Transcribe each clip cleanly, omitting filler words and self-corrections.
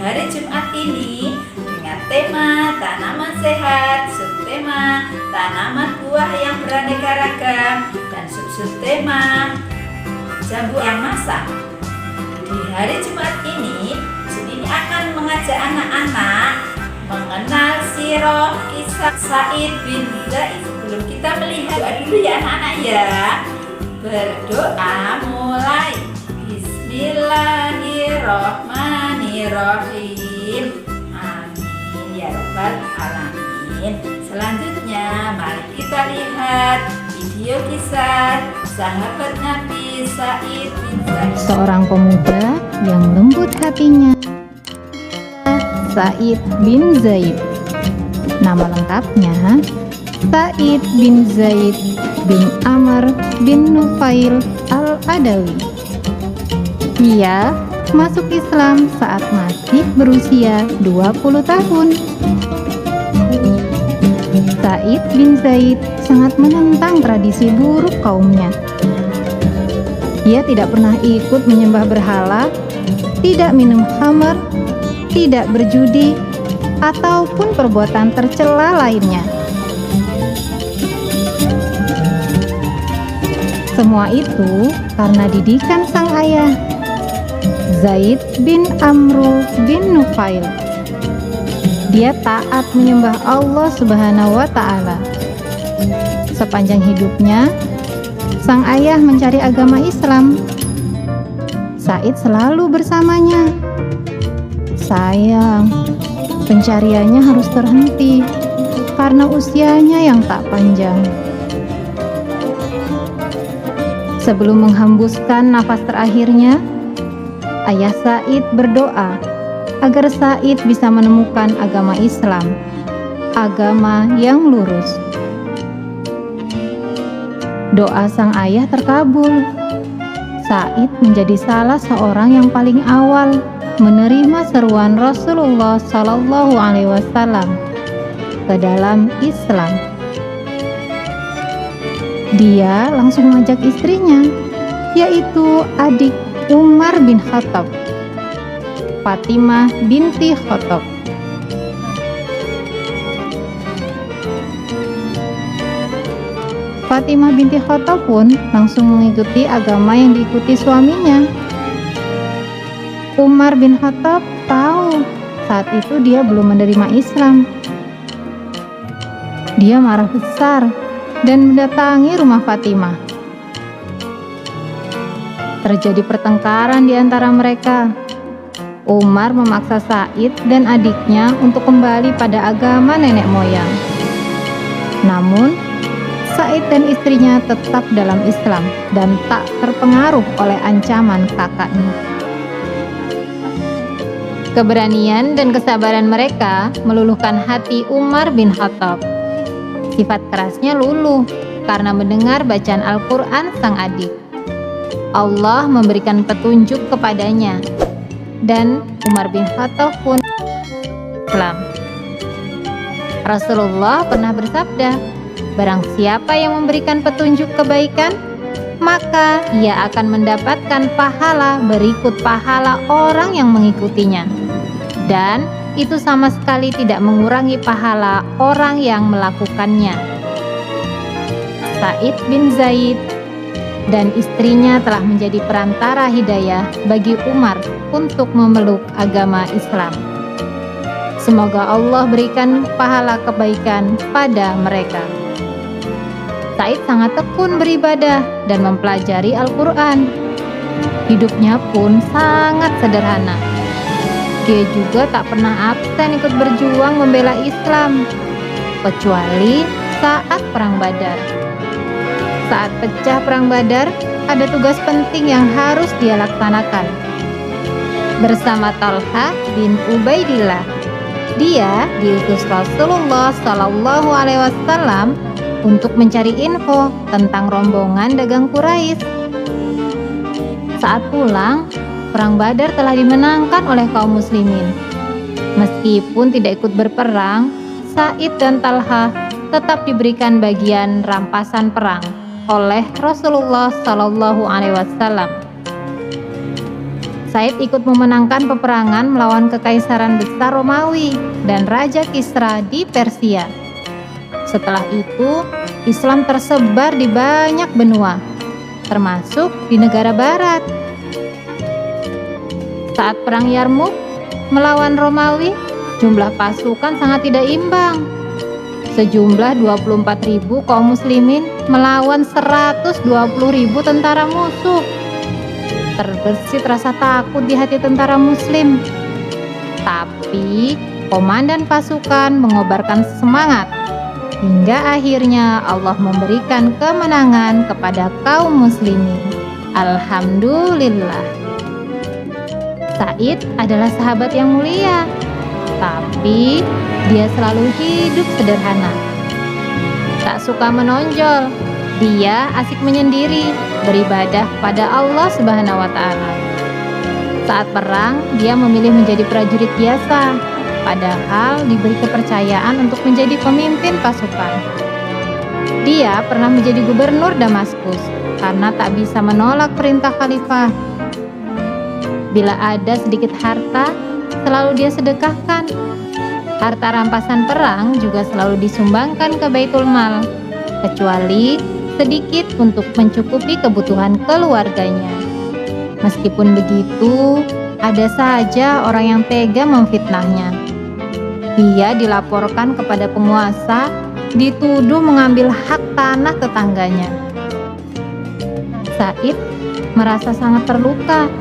hari Jumat ini dengan tema tanaman sehat, subtema tanaman buah yang beraneka ragam, dan subtema jambu yang masak. Di hari Jumat ini, Jun ini akan mengajak anak-anak mengenal sirah kisah Sa'id bin Zaid. Sebelum kita melihat, doa dulu ya anak-anak ya. Berdoa mulai. Bismillahirrahmanirrahim. Amin ya rabbal alamin. Selanjutnya mari kita lihat video kisah sahabat Nabi Sa'id bin Zaid. Seorang pemuda yang lembut hatinya, Sa'id bin Zaid. Nama lengkapnya Sa'id bin Zaid bin Amr bin Nufail al-Adawi. Ia masuk Islam saat masih berusia 20 tahun. Sa'id bin Zaid sangat menentang tradisi buruk kaumnya. Ia tidak pernah ikut menyembah berhala, tidak minum khamr, tidak berjudi, ataupun perbuatan tercela lainnya. Semua itu karena didikan sang ayah, Zaid bin Amru bin Nufail. Dia taat menyembah Allah Subhanahu wa Ta'ala. Sepanjang hidupnya, sang ayah mencari agama Islam. Sa'id selalu bersamanya. Sayang, pencariannya harus terhenti karena usianya yang tak panjang. Sebelum menghembuskan nafas terakhirnya, ayah Sa'id berdoa agar Sa'id bisa menemukan agama Islam, agama yang lurus. Doa sang ayah terkabul. Sa'id menjadi salah seorang yang paling awal menerima seruan Rasulullah Shallallahu Alaihi Wasallam ke dalam Islam. Dia langsung mengajak istrinya, yaitu adik Umar bin Khattab, Fatimah binti Khattab. Fatimah binti Khattab pun langsung mengikuti agama yang diikuti suaminya. Umar bin Khattab tahu saat itu dia belum menerima Islam. Dia marah besar dan mendatangi rumah Fatimah. Terjadi pertengkaran di antara mereka. Umar memaksa Sa'id dan adiknya untuk kembali pada agama nenek moyang. Namun, Sa'id dan istrinya tetap dalam Islam dan tak terpengaruh oleh ancaman kakaknya. Keberanian dan kesabaran mereka meluluhkan hati Umar bin Khattab. Sifat kerasnya luluh karena mendengar bacaan Al-Quran sang adik. Allah memberikan petunjuk kepadanya, dan Umar bin Khattab pun Islam. Rasulullah pernah bersabda, barang siapa yang memberikan petunjuk kebaikan, maka ia akan mendapatkan pahala berikut pahala orang yang mengikutinya, dan itu sama sekali tidak mengurangi pahala orang yang melakukannya. Sa'id bin Zaid dan istrinya telah menjadi perantara hidayah bagi Umar untuk memeluk agama Islam. Semoga Allah berikan pahala kebaikan pada mereka. Sa'id sangat tekun beribadah dan mempelajari Al-Quran. Hidupnya pun sangat sederhana. Dia juga tak pernah absen ikut berjuang membela Islam, kecuali saat Perang Badar. Saat pecah Perang Badar, ada tugas penting yang harus dia laksanakan. Bersama Talha bin Ubaidillah, dia diutus Rasulullah Shallallahu Alaihi Wasallam untuk mencari info tentang rombongan dagang Quraisy. Saat pulang, Perang Badar telah dimenangkan oleh kaum muslimin. Meskipun tidak ikut berperang, Sa'id dan Talha tetap diberikan bagian rampasan perang oleh Rasulullah Shallallahu Alaihi Wasallam. Said ikut memenangkan peperangan melawan Kekaisaran Besar Romawi dan Raja Kisra di Persia. Setelah itu, Islam tersebar di banyak benua, termasuk di negara barat. Saat Perang Yarmuk melawan Romawi, jumlah pasukan sangat tidak imbang. Sejumlah 24.000 kaum muslimin melawan 120.000 tentara musuh. Terbersit rasa takut di hati tentara muslim. Tapi komandan pasukan mengobarkan semangat hingga akhirnya Allah memberikan kemenangan kepada kaum muslimin. Alhamdulillah. Said adalah sahabat yang mulia, tapi dia selalu hidup sederhana. Tak suka menonjol, dia asik menyendiri, beribadah kepada Allah Subhanahu wa Ta'ala. Saat perang, dia memilih menjadi prajurit biasa, padahal diberi kepercayaan untuk menjadi pemimpin pasukan. Dia pernah menjadi gubernur Damaskus karena tak bisa menolak perintah khalifah. Bila ada sedikit harta, selalu dia sedekahkan. Harta rampasan perang juga selalu disumbangkan ke Baitul Mal, kecuali sedikit untuk mencukupi kebutuhan keluarganya. Meskipun begitu, ada saja orang yang tega memfitnahnya. Dia dilaporkan kepada penguasa, dituduh mengambil hak tanah tetangganya. Said merasa sangat terluka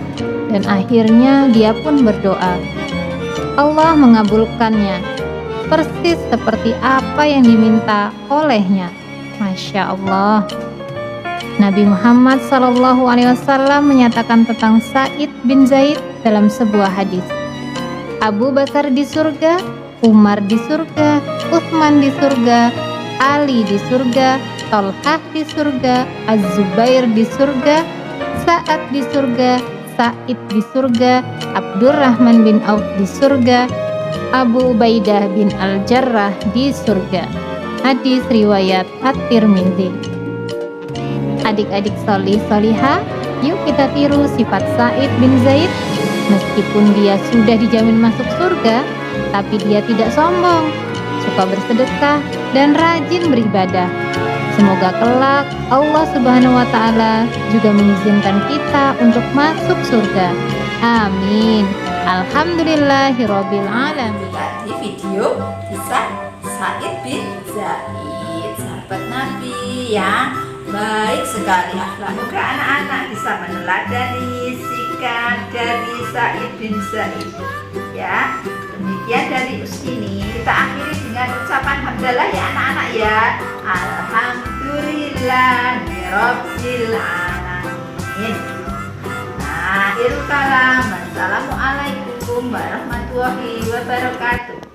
dan akhirnya dia pun berdoa. Allah mengabulkannya, persis seperti apa yang diminta olehnya. Masya Allah. Nabi Muhammad SAW menyatakan tentang Said bin Zaid dalam sebuah hadis. Abu Bakar di surga, Umar di surga, Utsman di surga, Ali di surga, Thalhah di surga, Az-Zubair di surga, Sa'ad di surga, Said di surga, Abdurrahman bin Auf di surga, Abu Ubaidah bin Al-Jarrah di surga. Hadis riwayat At-Tirmidzi. Adik-adik solih solihah, yuk kita tiru sifat Said bin Zaid. Meskipun dia sudah dijamin masuk surga, tapi dia tidak sombong, suka bersedekah dan rajin beribadah. Semoga kelak Allah Subhanahu wa Ta'ala juga mengizinkan kita untuk masuk surga. Amin. Alhamdulillahirabbil alamin. Tadi video kisah Said bin Zaid, sahabat Nabi yang baik sekali akhlak. Semoga anak-anak bisa meneladani sikap dari Said bin Zaid. Ya, demikian dari ini kita akhiri dengan ucapan hamdalah ya anak-anak ya. Alhamdulillahirabbil alamin. Akhirul kalam. Assalamualaikum warahmatullahi wabarakatuh.